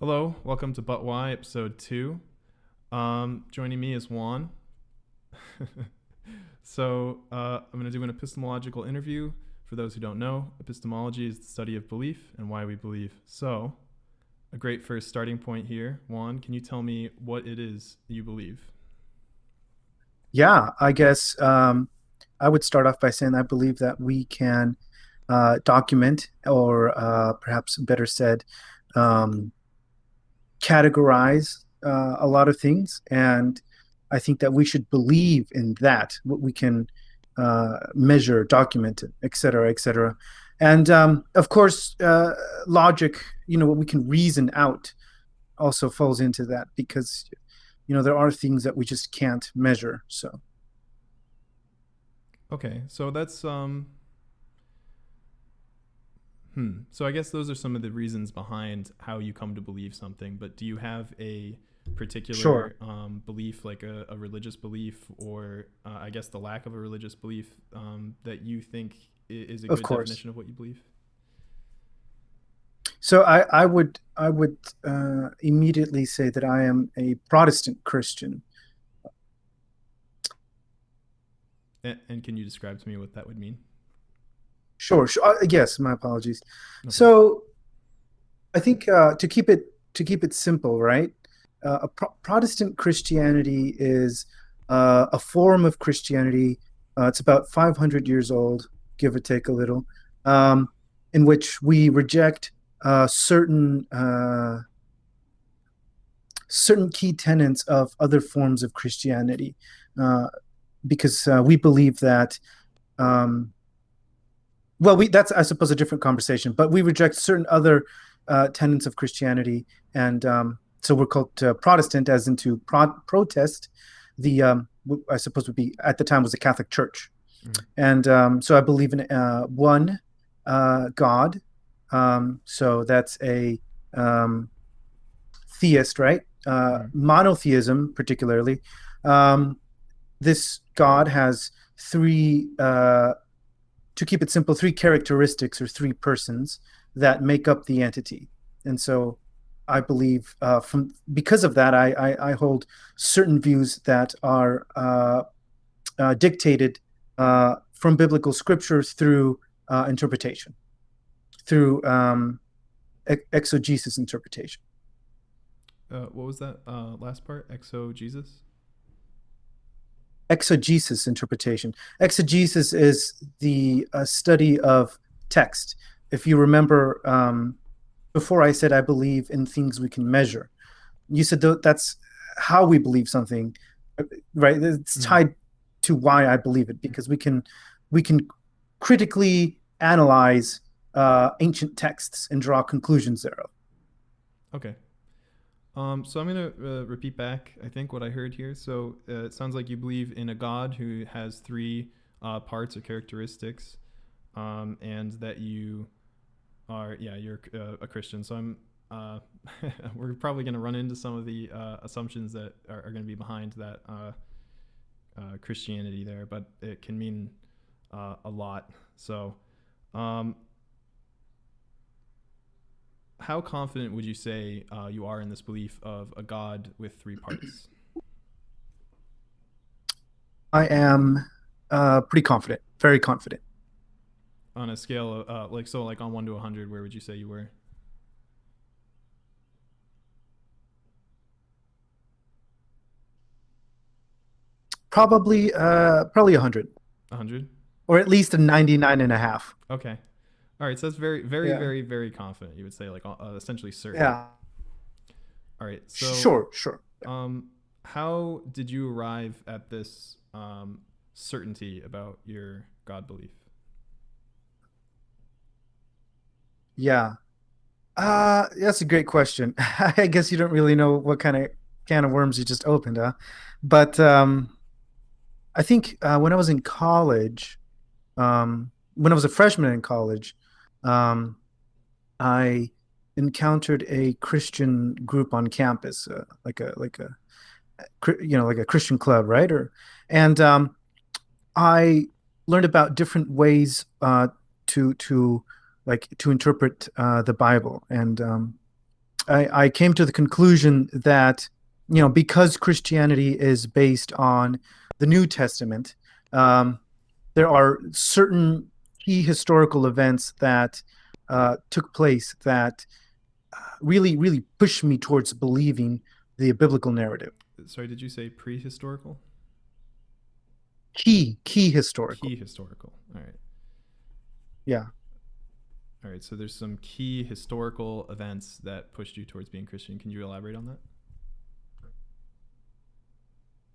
Hello, welcome to But Why, episode 2. Joining me is Juan. I'm going to do an epistemological interview. For those who don't know, epistemology is the study of belief and why we believe. So, a great first starting point here. Juan, can you tell me what it is you believe? Yeah, I guess I would start off by saying I believe that we can document, or perhaps better said, um, categorize a lot of things. And I think that we should believe in that, what we can measure, document, et cetera, et cetera. And of course, logic, what we can reason out also falls into that because, there are things that we just can't measure. So. Okay, so that's So I guess those are some of the reasons behind how you come to believe something. But do you have a Sure, particular belief, like a religious belief, or I guess the lack of a religious belief that you think is a of good course. definition of what you believe? So I would immediately say that I am a Protestant Christian. And can you describe to me what that would mean? Sure, sure. Yes, my apologies. Okay. So I think to keep it simple, right? Protestant Christianity is a form of Christianity. It's about 500 years old, give or take a little, um, in which we reject certain key tenets of other forms of Christianity, uh, because we believe that. Um, well, that's, I suppose, a different conversation, but we reject certain other tenets of Christianity, and so we're called Protestant, as into protest. The I suppose would be, at the time, was the Catholic Church, Mm-hmm. and so I believe in one God. So that's a um, theist, right? Mm-hmm. Monotheism, particularly. Um, this God has three, to keep it simple, three characteristics or three persons that make up the entity. And so I believe, from because of that, I hold certain views that are dictated from biblical scripture through interpretation, through exegesis interpretation. What was that last part? Exo Jesus? Exegesis interpretation. Exegesis is the study of text. If you remember, before I said I believe in things we can measure, you said that's how we believe something, right? It's Mm-hmm. tied to why I believe it, because we can critically analyze ancient texts and draw conclusions thereof. Okay. So I'm gonna repeat back, I think, what I heard here. So it sounds like you believe in a God who has three parts or characteristics, and that you are, yeah, you're a Christian. So we're probably gonna run into some of the assumptions that are gonna be behind that Christianity there, but it can mean a lot. So, um, how confident would you say you are in this belief of a God with three parts? I am pretty confident, very confident. On a scale of like on 1 to 100, where would you say you were? Probably 100, 100. or at least a 99 and a half. Okay. All right. So that's very, very, Yeah. very, very confident. You would say like essentially certain. Yeah. All right. So, Sure, sure. um, how did you arrive at this certainty about your God belief? Yeah. That's a great question. I guess you don't really know what kind of can of worms you just opened, huh? But I think when I was in college, when I was a freshman in college, um, I encountered a Christian group on campus, like a Christian club, right? And I learned about different ways to interpret the Bible, and I came to the conclusion that, because Christianity is based on the New Testament, um, there are certain key historical events that took place that really, really pushed me towards believing the biblical narrative. Sorry, did you say prehistorical? Key historical. Key historical. All right. Yeah, All right. So there's some key historical events that pushed you towards being Christian. Can you elaborate on that?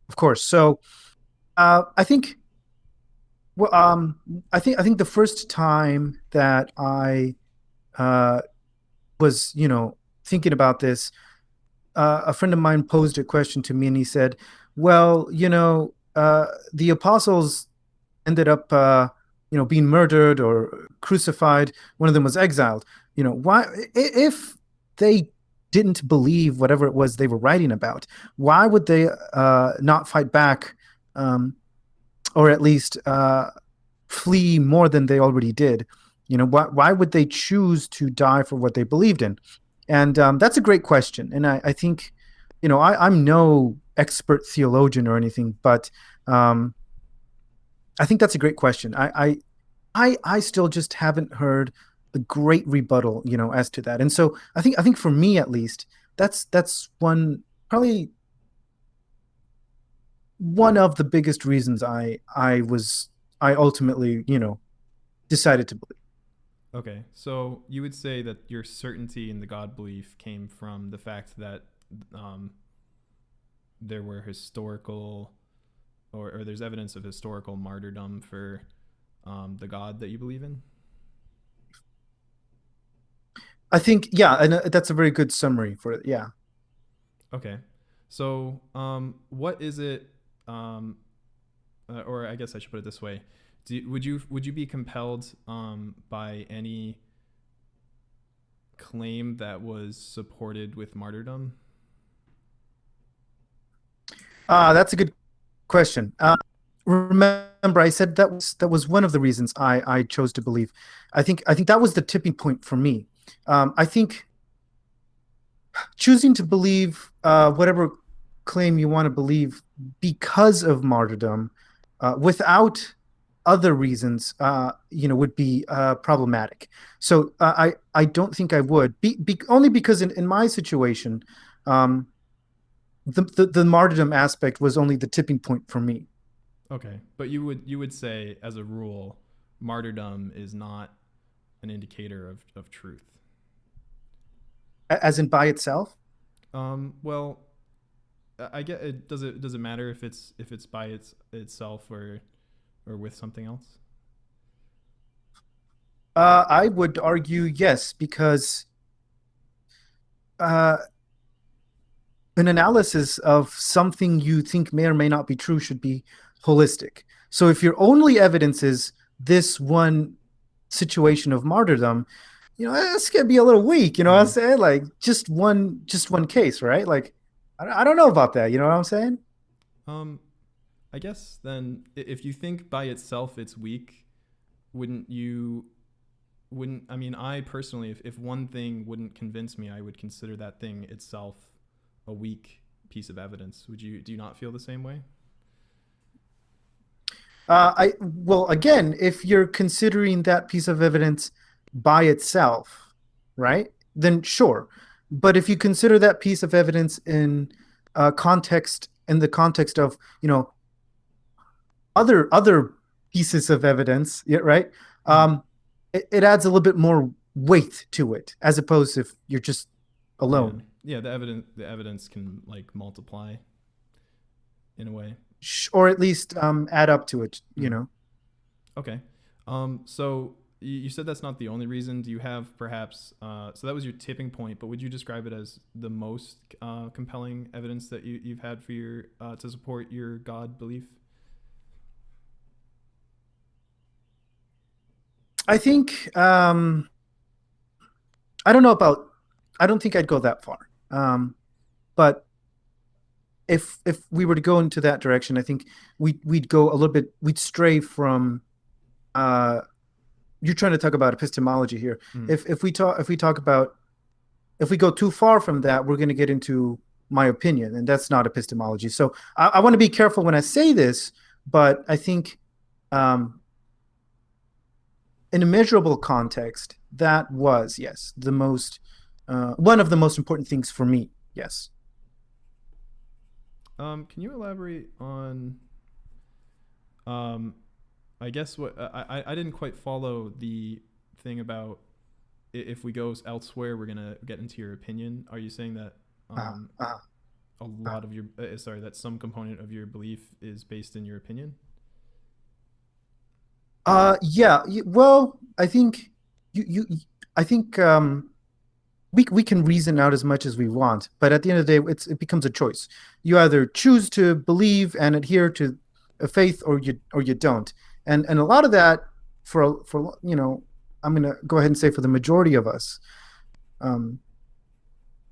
of course. So I think, well, I think the first time that I uh, was, thinking about this, a friend of mine posed a question to me, and he said, "Well, the apostles ended up, being murdered or crucified. One of them was exiled. Why, if they didn't believe whatever it was they were writing about, why would they not fight back, um, or at least flee more than they already did? Why would they choose to die for what they believed in?" And that's a great question. And I think, I'm no expert theologian or anything, but um, I think that's a great question. I still just haven't heard a great rebuttal, as to that. And so I think for me at least, that's probably one of the biggest reasons I ultimately, decided to believe. Okay. So you would say that your certainty in the God belief came from the fact that um, there were historical, or there's evidence of historical martyrdom for the God that you believe in? I think, yeah, and that's a very good summary for it. Yeah. Okay. So, what is it? Um, or I guess I should put it this way: would you be compelled by any claim that was supported with martyrdom? That's a good question. Remember, I said that was one of the reasons I chose to believe. I think that was the tipping point for me. I think choosing to believe whatever claim you want to believe because of martyrdom, without other reasons, would be problematic. So I don't think I would only because in my situation, um, the martyrdom aspect was only the tipping point for me. Okay, but you would say as a rule, martyrdom is not an indicator of truth. As in by itself. Well, I get it. Does it matter if it's by itself or with something else? I would argue yes, because uh, an analysis of something you think may or may not be true should be holistic. So if your only evidence is this one situation of martyrdom, that's gonna be a little weak. You know what I'm Mm-hmm. saying? Like just one case, right? Like I don't know about that. You know what I'm saying? Um, I guess then if you think by itself it's weak, wouldn't you? Wouldn't I mean I personally, if one thing wouldn't convince me, I would consider that thing itself a weak piece of evidence. Do you not feel the same way? I well, again, if you're considering that piece of evidence by itself, right? Then sure. But if you consider that piece of evidence in the context of, other pieces of evidence, yeah, right? Mm-hmm. It adds a little bit more weight to it, as opposed to if you're just Yeah, alone, yeah. The evidence can like multiply in a way. or at least add up to it. Mm-hmm. Okay. So you said that's not the only reason. Do you have perhaps? So that was your tipping point, but would you describe it as the most compelling evidence that you've had for your to support your God belief? I think I don't know about. I don't think I'd go that far. But if we were to go into that direction, I think we'd go a little bit. We'd stray from. Uh, you're trying to talk about epistemology here. Mm-hmm. If we talk about if we go too far from that, we're going to get into my opinion, and that's not epistemology. So I want to be careful when I say this, but I think um, in a measurable context, that was, yes, the most one of the most important things for me. Yes. Can you elaborate on, um, I guess what I didn't quite follow the thing about if we go elsewhere, we're gonna get into your opinion. Are you saying that Uh, um, uh, a uh. lot of your sorry, that some component of your belief is based in your opinion? Yeah. Well, I think you. I think we can reason out as much as we want, but at the end of the day, it becomes a choice. You either choose to believe and adhere to a faith, or you don't. And a lot of that, for I'm gonna go ahead and say for the majority of us, um,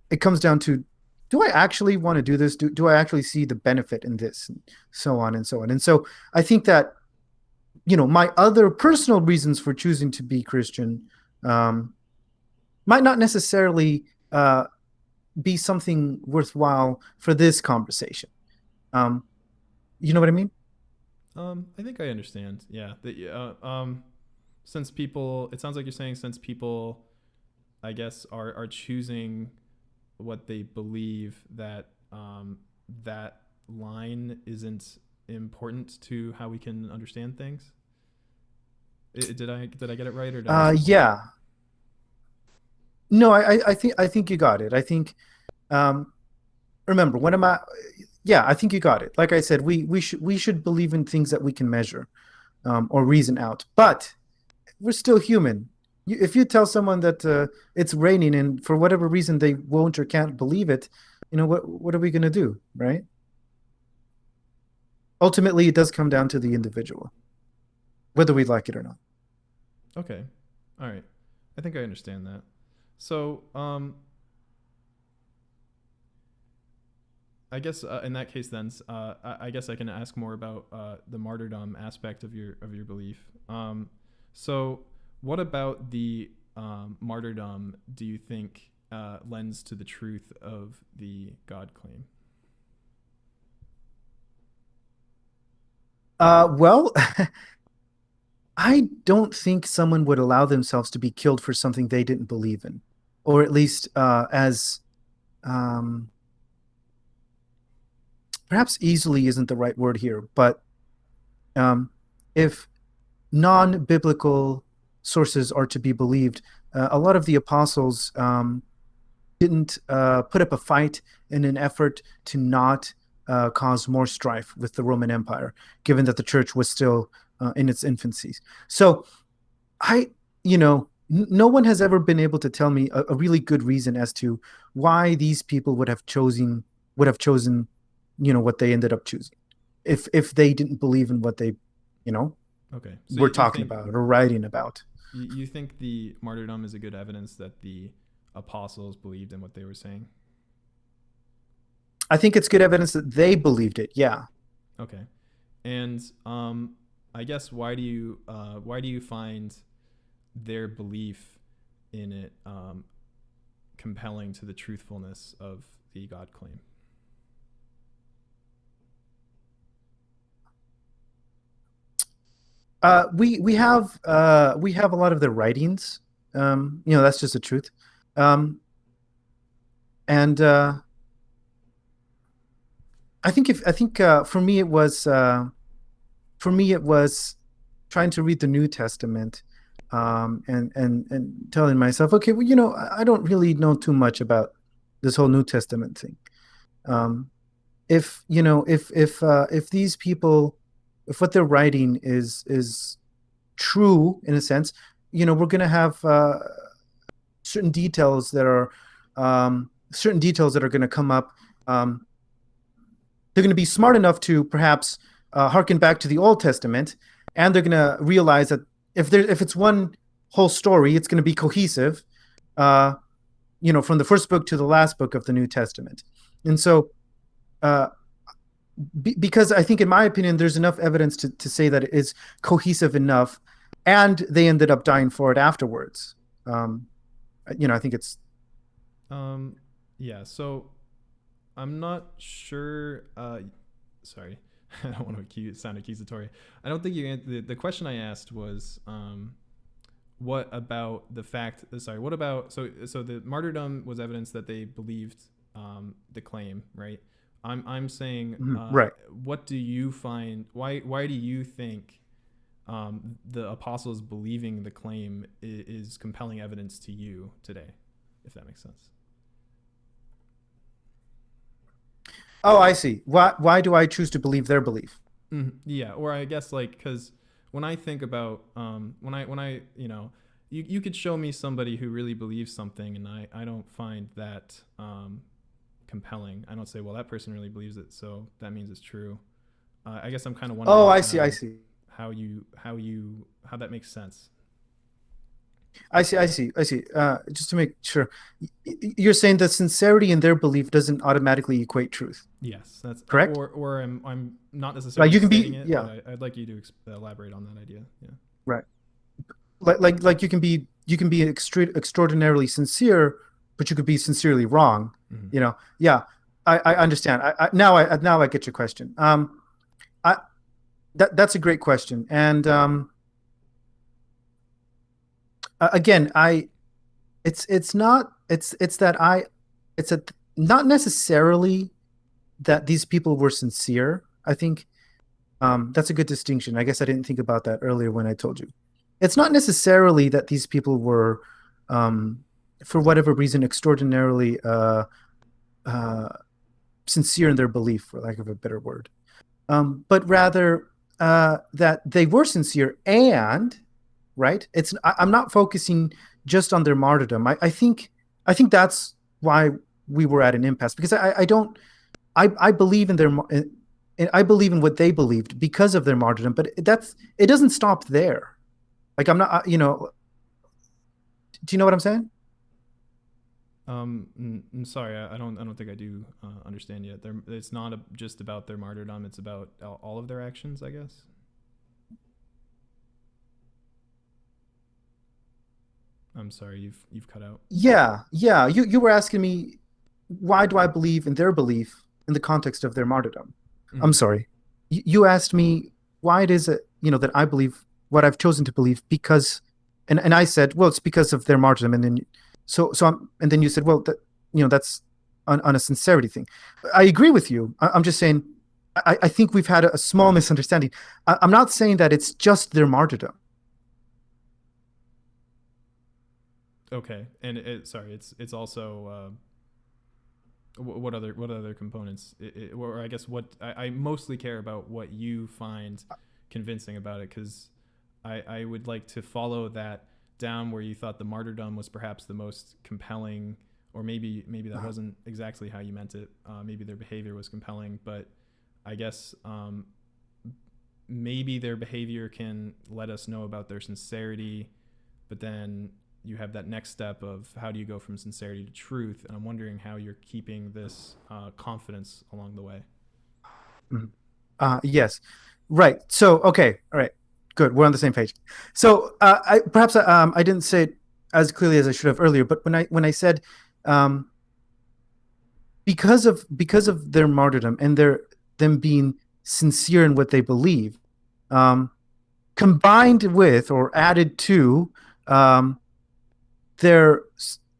it comes down to, do I actually want to do this? Do I actually see the benefit in this? And so on and so on. And so I think that, my other personal reasons for choosing to be Christian um, might not necessarily be something worthwhile for this conversation. Um, you know what I mean? I think I understand. Yeah. Since people, it sounds like you're saying since people, I guess, are choosing what they believe, that that line isn't important to how we can understand things. Did I get it right, or did I miss something? Yeah. No, I think you got it. I think um, remember when am I? Yeah, I think you got it. Like I said, we should believe in things that we can measure or reason out. But we're still human. If you tell someone that it's raining and for whatever reason they won't or can't believe it, what are we going to do, right? Ultimately, it does come down to the individual, whether we like it or not. Okay. All right. I think I understand that. So, I guess in that case, then I guess I can ask more about the martyrdom aspect of your belief. So, what about the martyrdom do you think lends to the truth of the God claim? Well, I don't think someone would allow themselves to be killed for something they didn't believe in, or at least as um, perhaps easily isn't the right word here, but um, if non-biblical sources are to be believed, a lot of the apostles didn't put up a fight in an effort to not cause more strife with the Roman Empire, given that the church was still in its infancy. So I, no one has ever been able to tell me a really good reason as to why these people would have chosen, what they ended up choosing, if they didn't believe in what they, you know, Okay, so were you talking think about or writing about. you think the martyrdom is a good evidence that the apostles believed in what they were saying? I think it's good evidence that they believed it. Yeah. Okay, and I guess why do you find their belief in it compelling to the truthfulness of the God claim? We have a lot of their writings. That's just the truth. Um, and I think for me it was trying to read the New Testament, and telling myself, okay, well, I don't really know too much about this whole New Testament thing. Um, if these people, if what they're writing is true in a sense, we're going to have certain details that are going to come up. Um, they're going to be smart enough to perhaps harken back to the Old Testament, and they're going to realize that if it's one whole story, it's going to be cohesive, uh, from the first book to the last book of the New Testament. And so, uh, because I think, in my opinion, there's enough evidence to say that it is cohesive enough, and they ended up dying for it afterwards. Um, I think it's Um, yeah. So I'm not sure. Sorry, I don't want to sound accusatory. I don't think the question I asked was, what about the fact? Sorry, what about so the martyrdom was evidence that they believed the claim, right? I'm saying, Right. what do you find? Why do you think the apostles believing the claim is compelling evidence to you today, if that makes sense? Oh, I see. Why do I choose to believe their belief? Yeah, or I guess like because when I think about when I you could show me somebody who really believes something and I don't find that compelling. I don't say, well, that person really believes it, so that means it's true. I guess I'm kind of Oh, wondering I see. I see. how that makes sense. I see. I see. I see. Just to make sure, you're saying that sincerity in their belief doesn't automatically equate truth, Yes, that's correct? or I'm not Like necessarily you can stating be, it, but yeah, I'd like you to elaborate on that idea. Yeah. right. Like you can be extraordinarily sincere, but you could be sincerely wrong. Mm-hmm. Yeah. I understand. Now I get your question. I that's a great question, and again, it's not it's that I it's a not necessarily that these people were sincere. I think that's a good distinction. I guess I didn't think about that earlier when I told you. It's not necessarily that these people were, um, for whatever reason, extraordinarily uh, sincere in their belief, for lack of a better word, but rather that they were sincere and right. I'm not focusing just on their martyrdom. I think that's why we were at an impasse because I don't I believe in I believe in what they believed because of their martyrdom, but it doesn't stop there. Like I'm not, do you know what I'm saying? I'm sorry, I don't think I do understand yet. It's not just about their martyrdom; it's about all of their actions, I guess. I'm sorry, you've cut out. Yeah, yeah. You were asking me why do I believe in their belief in the context of their martyrdom? I'm Mm-hmm. sorry. You asked me why it is that I believe what I've chosen to believe because, and I said, well, it's because of their martyrdom, and then and then you said, well, that's on a sincerity thing. I agree with you. I'm just saying, I think we've had a small misunderstanding. I'm not saying that it's just their martyrdom. Okay, and sorry, it's also what other components? Or I guess what I mostly care about what you find convincing about it, because I would like to follow that down where you thought the martyrdom was perhaps the most compelling, or maybe that wasn't exactly how you meant it. Maybe their behavior was compelling, but I guess maybe their behavior can let us know about their sincerity, but then you have that next step of how do you go from sincerity to truth, and I'm wondering how you're keeping this confidence along the way. Mhm. Yes, right. So, okay, all right, good. We're on the same page. So, I didn't say it as clearly as I should have earlier, but when I said um, because of their martyrdom and them being sincere in what they believe, um, combined with or added to um, their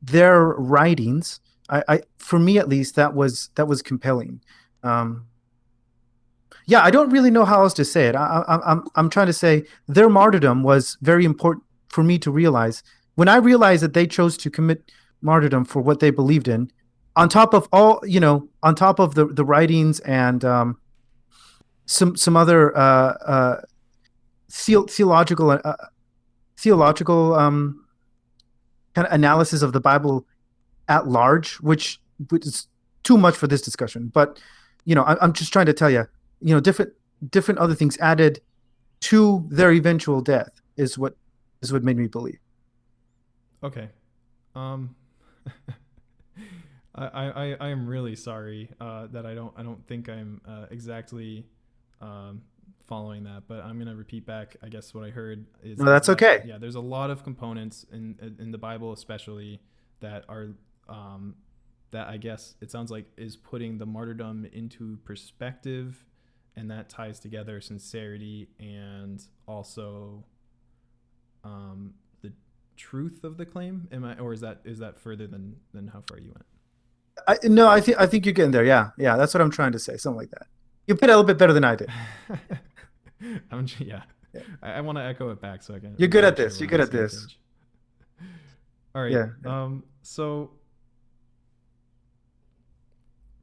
their writings, I for me at least that was compelling. Um, yeah, I don't really know how else to say it. I'm trying to say their martyrdom was very important for me to realize. When I realized that they chose to commit martyrdom for what they believed in, on top of on top of the writings and some other theological theological kind of analysis of the Bible at large, which is too much for this discussion. But I'm just trying to tell you, different other things added to their eventual death is what made me believe. Okay. Um, I am really sorry that I don't think I'm exactly um, following that, but I'm gonna repeat back. I guess what I heard No, is that's that okay. yeah, there's a lot of components in the Bible, especially that are that I guess it sounds like is putting the martyrdom into perspective, and that ties together sincerity and also the truth of the claim. Or is that further than how far you went? No, I think you're getting there. Yeah, yeah, that's what I'm trying to say. Something like that. You put it a little bit better than I did. Yeah. Yeah. I want to echo it back so I can You're we can good make at sure this. we're You're on good the at same this. page. All right. Yeah. Yeah. So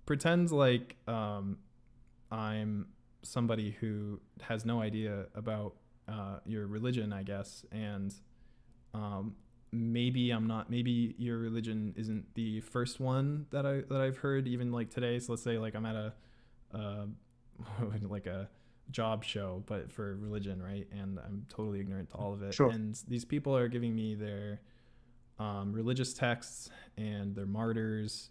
pretend like I'm somebody who has no idea about your religion, I guess, and um, maybe I'm not. Maybe your religion isn't the first one that I've heard, even like today. So let's say like I'm at a uh, like a job show, but for religion, right? And I'm totally ignorant to all of it. Sure. And these people are giving me their religious texts and their martyrs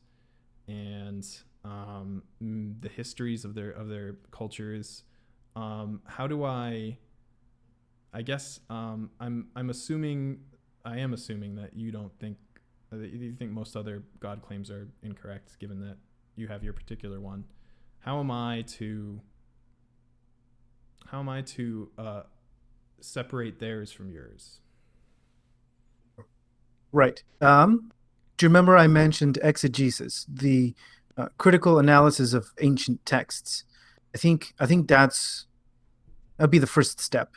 and the histories of their cultures. How do I guess I'm assuming I am assuming that you don't think that you think most other God claims are incorrect, given that you have your particular one. How am I to separate theirs from yours? Right. Do you remember I mentioned exegesis, the critical analysis of ancient texts? I think that'd be the first step.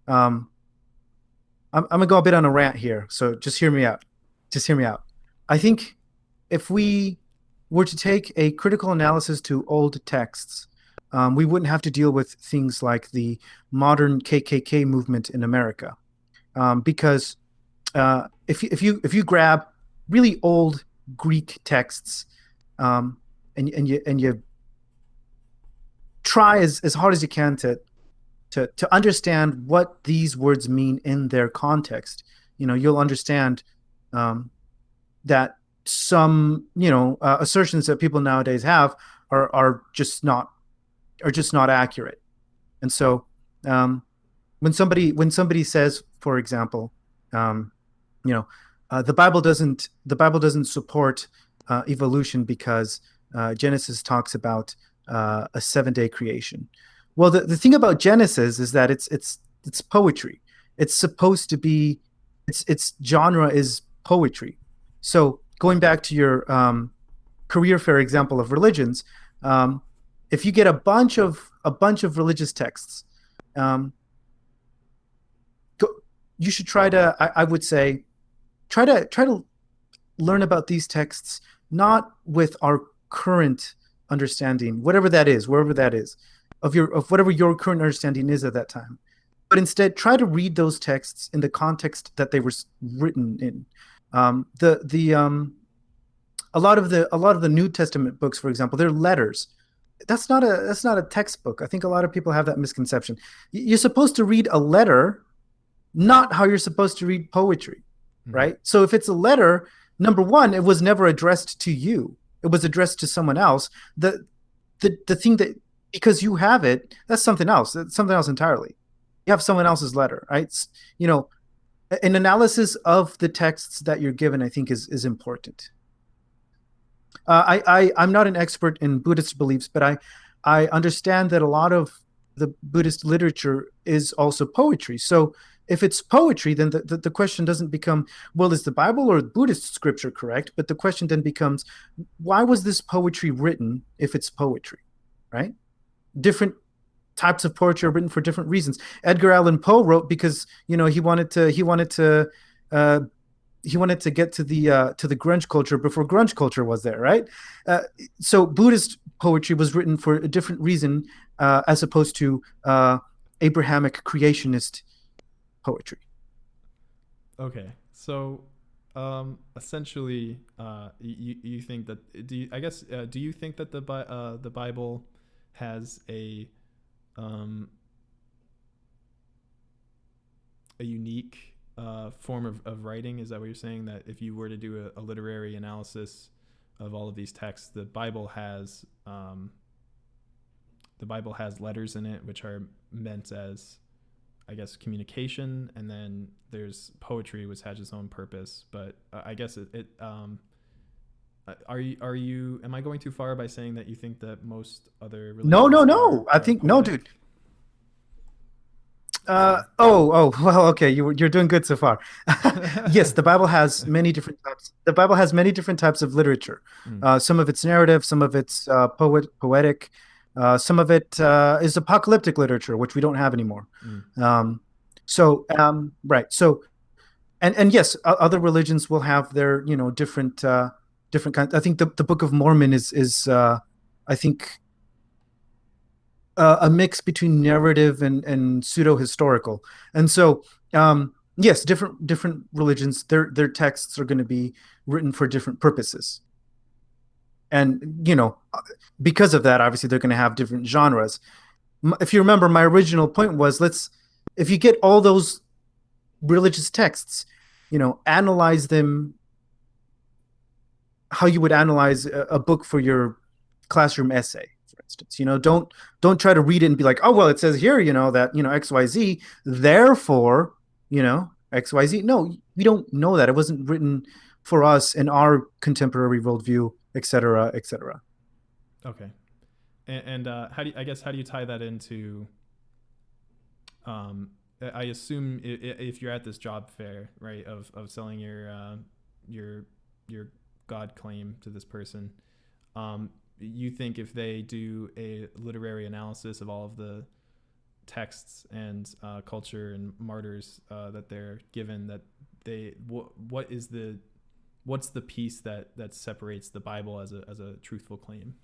Um, I'm gonna go a bit on a rant here, so just hear me out. Just hear me out. I think if we were to take a critical analysis to old texts, we wouldn't have to deal with things like the modern KKK movement in America, because if you grab really old Greek texts, and you try as hard as you can to understand what these words mean in their context, you'll understand that some assertions that people nowadays have are just not accurate. And so um, when somebody says, for example, um, the Bible doesn't support evolution because Genesis talks about a 7-day creation. Well, the thing about Genesis is that it's poetry. It's supposed to be its genre is poetry. So going back to your career fair example of religions, um, if you get a bunch of religious texts, um, go, you should try to. I would say try to learn about these texts not with our current understanding, whatever that is, wherever that is, of whatever your current understanding is at that time, but instead try to read those texts in the context that they were written in. The a lot of the New Testament books, for example, they're letters. That's not a textbook. I think a lot of people have that misconception. You're supposed to read a letter, not how you're supposed to read poetry, right? So if it's a letter, number one, it was never addressed to you. It was addressed to someone else. The thing that, because you have it, that's something else. That's something else entirely. You have someone else's letter, right? An analysis of the texts that you're given, I think, is important. I'm not an expert in Buddhist beliefs, but I understand that a lot of the Buddhist literature is also poetry. So if it's poetry, then the question doesn't become, well, is the Bible or Buddhist scripture correct? But the question then becomes, why was this poetry written if it's poetry, right? Different types of poetry are written for different reasons. Edgar Allan Poe wrote because uh, he wanted to get to the grunge culture before grunge culture was there, right? Uh, so Buddhist poetry was written for a different reason, as opposed to Abrahamic creationist poetry. Okay, so essentially, you think that I guess do you think that the Bible has um, a unique form of writing? Is that what you're saying? That if you were to do a literary analysis of all of these texts, the Bible has letters in it, which are meant as, I guess, communication, and then there's poetry, which has its own purpose. But I guess Am I going too far by saying that you think that most other No, religions no, are no. I are think no, dude. poetic? Well, okay. You're doing good so far. Yes, the Bible has many different types. The Bible has many different types of literature. Mm, Some of it's narrative, some of it's poetic, some of it is apocalyptic literature, which we don't have anymore. mm, Um, right. So, and yes, other religions will have their different different kinds. I think the Book of Mormon is I think a mix between narrative and pseudo historical. And so, yes, different religions, their texts are going to be written for different purposes. And because of that, obviously they're going to have different genres. If you remember, my original point was, if you get all those religious texts, analyze them how you would analyze a book for your classroom essay, for instance. Don't try to read it and be like, oh well, it says here, that XYZ, therefore, XYZ. No, we don't know that. It wasn't written for us in our contemporary worldview, etc., etc. okay. And how do you tie that into? I assume if you're at this job fair, right, of selling your your God claim to this person, you think if they do a literary analysis of all of the texts and culture and martyrs that they're given, that what's the piece that separates the Bible as a truthful claim?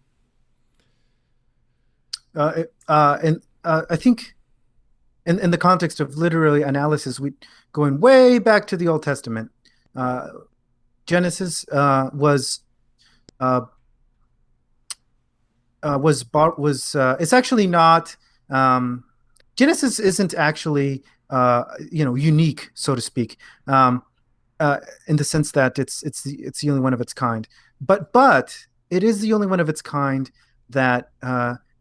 And I think in the context of literary analysis, we going way back to the Old Testament. Genesis uh, it's actually not. Genesis isn't actually unique, so to speak, in the sense that it's the only one of its kind. But it is the only one of its kind that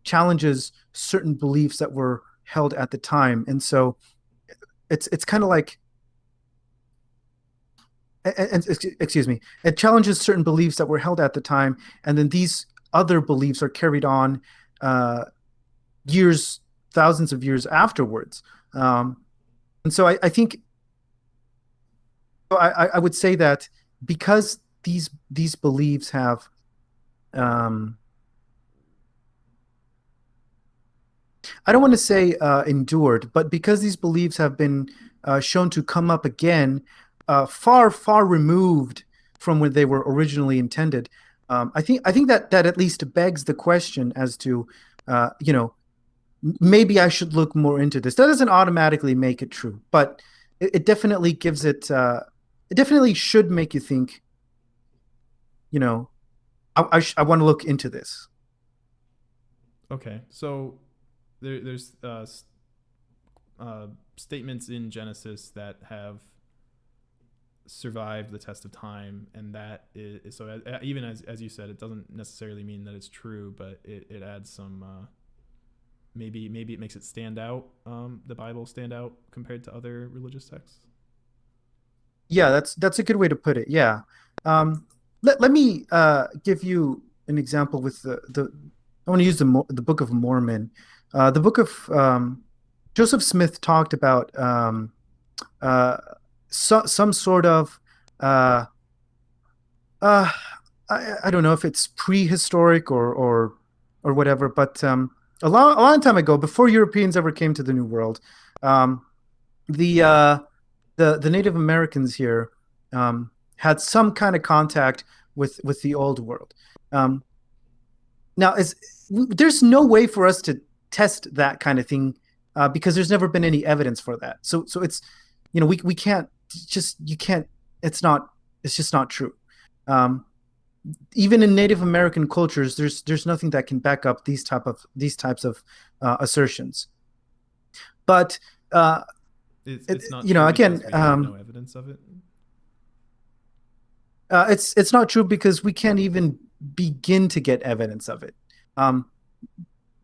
challenges certain beliefs that were held at the time, and so it's kind of like, and excuse me, it challenges certain beliefs that were held at the time, and then these other beliefs are carried on years, thousands of years afterwards. And so I think I would say that because these beliefs have I don't want to say endured, but because these beliefs have been shown to come up again, far far removed from when they were originally intended, I think that at least begs the question as to, maybe I should look more into this. That doesn't automatically make it true, but it definitely gives it. It definitely should make you think. You know, I want to look into this. Okay, so there's statements in Genesis that have survived the test of time, and that is so. Even as you said, it doesn't necessarily mean that it's true, but it adds some. Maybe it makes it stand out. The Bible stand out compared to other religious texts. Yeah, that's a good way to put it. Yeah. Let me give you an example with the I want to use the Book of Mormon. The book of Joseph Smith talked about some sort of uh, I don't know if it's prehistoric or whatever, but a long time ago, before Europeans ever came to the New World, um, the the Native Americans here had some kind of contact with the Old World. Um, Now, there's no way for us to test that kind of thing because there's never been any evidence for that. So it's we can't just you can't. It's just not true. Um, Even in Native American cultures, there's nothing that can back up these types of assertions. But It's not true again, because we have no evidence of it. it's not true because we can't even begin to get evidence of it. Um,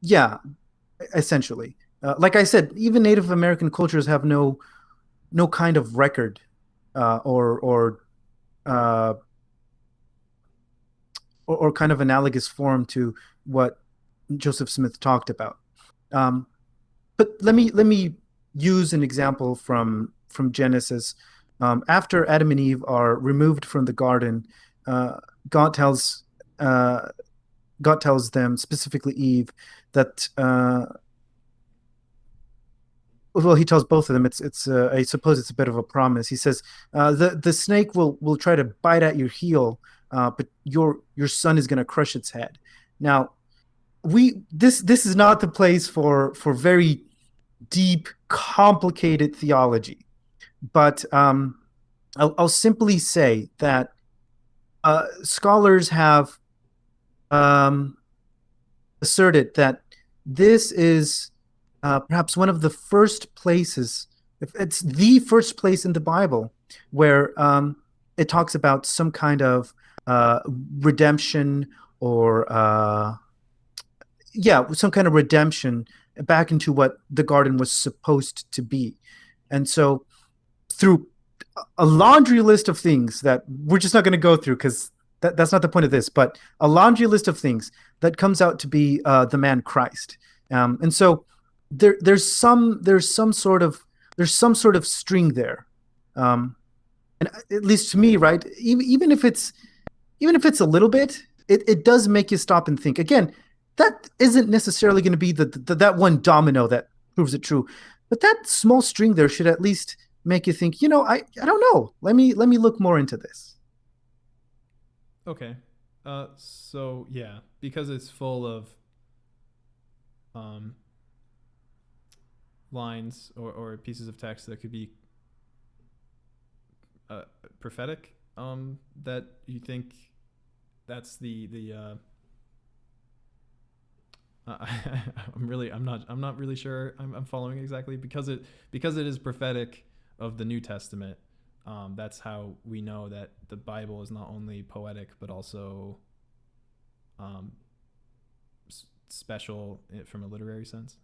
yeah, essentially. Like I said, even Native American cultures have no kind of record or uh, or kind of analogous form to what Joseph Smith talked about. Um, but let me use an example from Genesis. After Adam and Eve are removed from the garden, uh, God tells uh, God tells them, specifically Eve, that well, he tells both of them. It's I suppose it's a bit of a promise. He says the snake will try to bite at your heel, but your son is going to crush its head. Now we this is not the place for very deep, complicated theology, but I'll simply say that scholars have um, asserted that this is perhaps one of the first places, if it's the first place in the Bible, where it talks about some kind of uh, redemption or yeah, some kind of redemption back into what the garden was supposed to be. And so through a laundry list of things that we're just not going to go through because that's not the point of this, but a laundry list of things that comes out to be the man Christ. And so there's some sort of string there, um, and at least to me, right? Even if it's a little bit, it does make you stop and think. Again, that isn't necessarily going to be that one domino that proves it true, but that small string there should at least make you think. I don't know. Let me look more into this. Okay. So yeah, because it's full of um, lines or pieces of text that could be prophetic. That you think that's the I'm not really sure I'm following exactly because it is prophetic of the New Testament. That's how we know that the Bible is not only poetic but also um, special from a literary sense.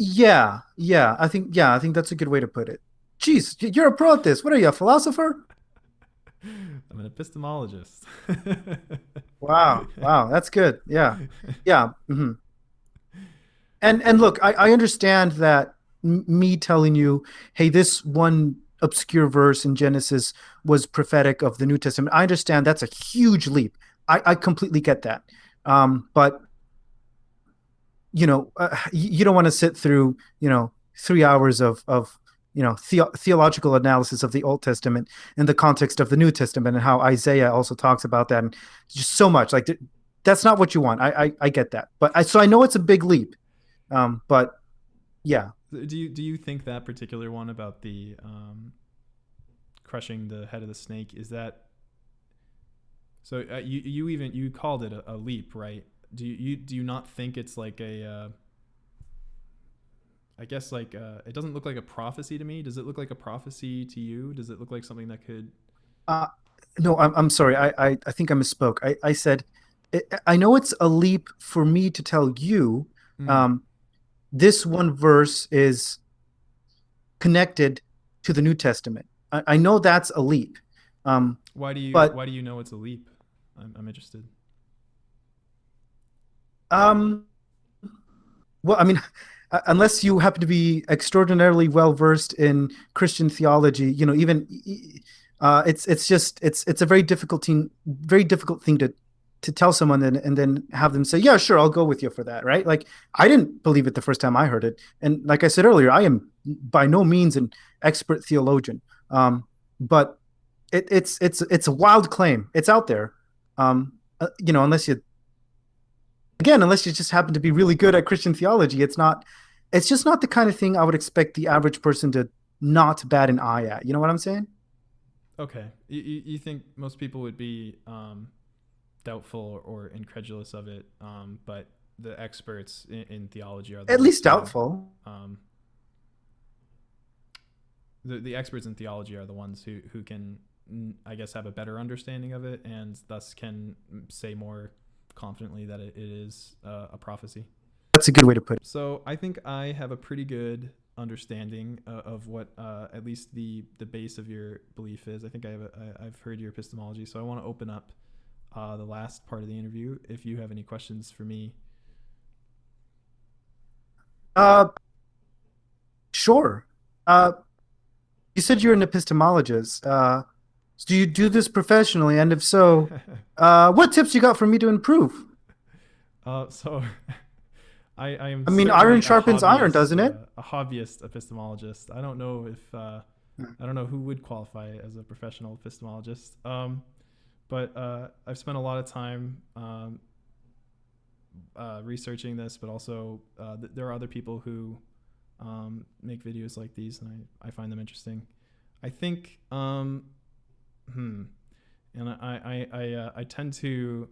I think that's a good way to put it. Jeez, you're a pro at this. What are you, a philosopher? I'm an epistemologist. Wow, that's good. Yeah. And look, I understand that me telling you, hey, this one obscure verse in Genesis was prophetic of the New Testament. I understand that's a huge leap. I completely get that. But you don't want to sit through 3 hours of theological analysis of the Old Testament in the context of the New Testament and how Isaiah also talks about that, and just so much like that's not what you want. I get that, but I know it's a big leap. But yeah. Do you think that particular one about the crushing the head of the snake is that so you called it a leap, right? Do you not think it's like a I guess like it doesn't look like a prophecy to me. Does it look like a prophecy to you? Does it look like something that could uh no, I'm sorry. I think I misspoke. I said I know it's a leap for me to tell you mm, um this one verse is connected to the New Testament. I know that's a leap. Um, why but do you know it's a leap? I'm interested. um, well, I mean, unless you happen to be extraordinarily well versed in Christian theology, even it's a very difficult thing to tell someone and then have them say, yeah, sure, I'll go with you for that, right? Like I didn't believe it the first time I heard it, and like I said earlier, I am by no means an expert theologian, but it's a wild claim. It's out there, unless you just happen to be really good at Christian theology. It's just not the kind of thing I would expect the average person to not bat an eye at. You know what I'm saying? Okay, you think most people would be doubtful or incredulous of it, but the experts in theology are the At ones least who doubtful. um, the experts in theology are the ones who can I guess have a better understanding of it and thus can say more confidently that it is a prophecy. That's a good way to put it. So I think I have a pretty good understanding of what at least the base of your belief is. I think I've heard your epistemology, so I want to open up the last part of the interview. If you have any questions for me. Uh, sure. You said you're an epistemologist. Do you do this professionally? And if so, what tips you got for me to improve? So I am. I mean, certainly iron sharpens iron, doesn't it? A hobbyist epistemologist. I don't know if I don't know who would qualify as a professional epistemologist. But I've spent a lot of time researching this, but also there are other people who make videos like these, and I find them interesting. I think, and I tend to,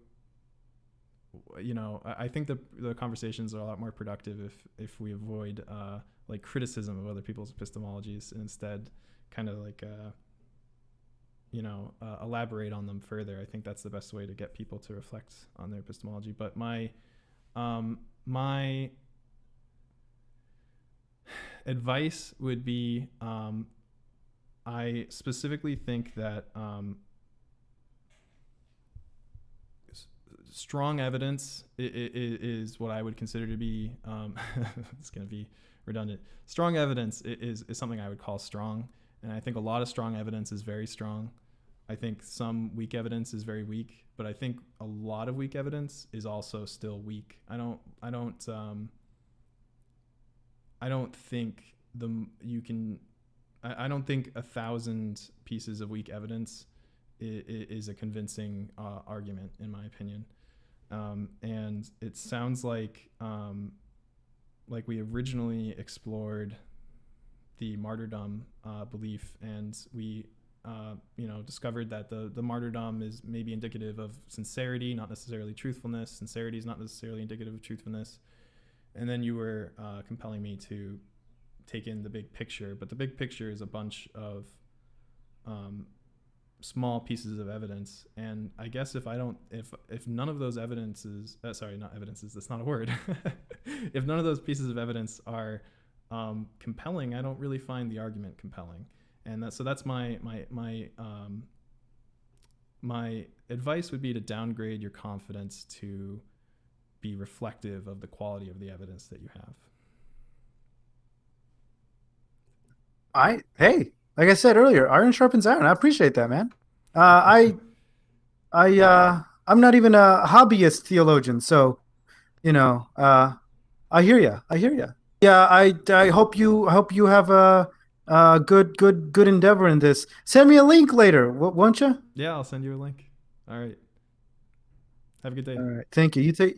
I think the conversations are a lot more productive if we avoid like criticism of other people's epistemologies and instead kind of like elaborate on them further. I think that's the best way to get people to reflect on their epistemology. But my advice would be, I specifically think that strong evidence is what I would consider to be, it's going to be redundant. Strong evidence is something I would call strong. And I think a lot of strong evidence is very strong. I think some weak evidence is very weak, but I think a lot of weak evidence is also still weak. I don't think I don't think 1,000 pieces of weak evidence is a convincing argument, in my opinion. And it sounds like we originally explored the martyrdom belief, and we discovered that the martyrdom is maybe indicative of sincerity, not necessarily truthfulness. Sincerity is not necessarily indicative of truthfulness. And then you were compelling me to take in the big picture, but the big picture is a bunch of small pieces of evidence. And I guess if none of those evidences, not evidences, that's not a word. If none of those pieces of evidence are compelling, I don't really find the argument compelling. And that's my advice would be to downgrade your confidence to be reflective of the quality of the evidence that you have. Like I said earlier, iron sharpens iron. I appreciate that, man. I'm not even a hobbyist theologian, so I hear you. Yeah, I hope you have a good endeavor in this. Send me a link later, won't you? Yeah, I'll send you a link. All right. Have a good day. All right. Thank you. You take.